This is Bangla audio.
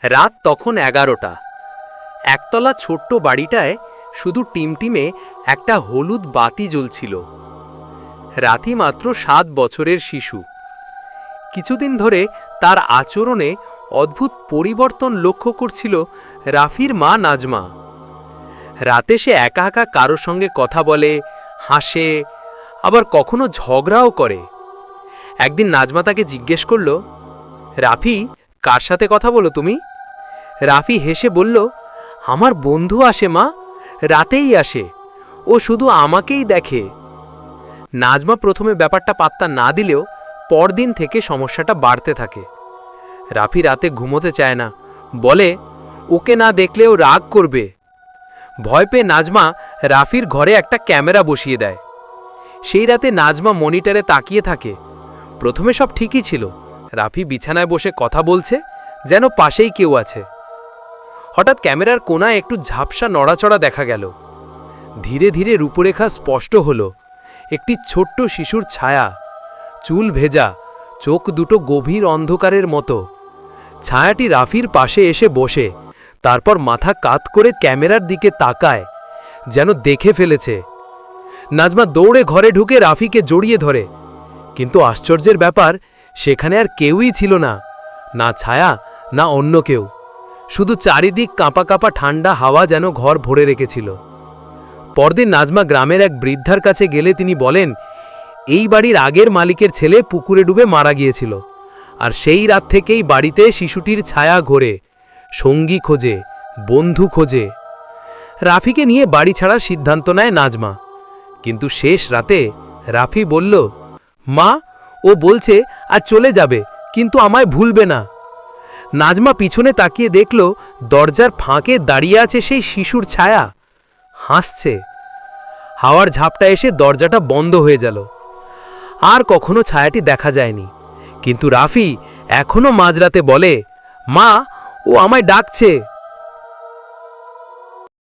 রাত তখন 11টা। একতলা ছোট্ট বাড়িটায় শুধু টিমটিমে একটা হলুদ বাতি জ্বলছিল। রাতি মাত্র 7 বছরের শিশু। কিছুদিন ধরে তার আচরণে অদ্ভুত পরিবর্তন লক্ষ্য করছিল রাফির মা নাজমা। রাতে সে একা একা কারোর সঙ্গে কথা বলে, হাসে, আবার কখনো ঝগড়াও করে। একদিন নাজমা তাকে জিজ্ঞেস করল, রাফি, কার সাথে কথা বলো তুমি? রাফি হেসে বলল, আমার বন্ধু আসে মা, রাতেই আসে, ও শুধু আমাকেই দেখে। নাজমা প্রথমে ব্যাপারটা পাত্তা না দিলেও পরদিন থেকে সমস্যাটা বাড়তে থাকে। রাফি রাতে ঘুমোতে চায় না, বলে ওকে না দেখলেও রাগ করবে। ভয় পেয়ে নাজমা রাফির ঘরে একটা ক্যামেরা বসিয়ে দেয়। সেই রাতে নাজমা মনিটরে তাকিয়ে থাকে। প্রথমে সব ঠিকই ছিল, রাফি বিছানায় বসে কথা বলছে, যেন পাশেই কেউ আছে। হঠাৎ ক্যামেরার কোণায় একটু ঝাপসা নড়াচড়া দেখা গেল। ধীরে ধীরে রূপরেখা স্পষ্ট হলো। একটি ছোট্ট শিশুর ছায়া, চুল ভেজা, চোখ দুটো গভীর অন্ধকারের মতো। ছায়াটি রাফির পাশে এসে বসে, তারপর মাথা কাত করে ক্যামেরার দিকে তাকায়, যেন দেখে ফেলেছে। নাজমা দৌড়ে ঘরে ঢুকে রাফিকে জড়িয়ে ধরে। কিন্তু আশ্চর্যের ব্যাপার, সেখানে আর কেউই ছিল না, না ছায়া, না অন্য কেউ। শুধু চারিদিক কাঁপা কাঁপা ঠান্ডা হাওয়া যেন ঘর ভরে রেখেছিল। পরদিন নাজমা গ্রামের এক বৃদ্ধার কাছে গেলে তিনি বলেন, এই বাড়ির আগের মালিকের ছেলে পুকুরে ডুবে মারা গিয়েছিল, আর সেই রাত থেকেই বাড়িতে শিশুটির ছায়া ঘোরে, সঙ্গী খোঁজে, বন্ধু খোঁজে। রাফিকে নিয়ে বাড়ি ছাড়ার সিদ্ধান্ত নেয় নাজমা। কিন্তু শেষ রাতে রাফি বলল, মা, ও বলছে আর চলে যাবে, কিন্তু আমায় ভুলবে না। নাজমা পিছনে তাকিয়ে দেখল, দরজার ফাঁকে দাঁড়িয়ে আছে সেই শিশুর ছায়া, হাসছে। হাওয়ার ঝাপটা এসে দরজাটা বন্ধ হয়ে গেল। আর কখনো ছায়াটি দেখা যায়নি। কিন্তু রাফি এখনো মাঝরাতে বলে, মা, ও আমায় ডাকছে।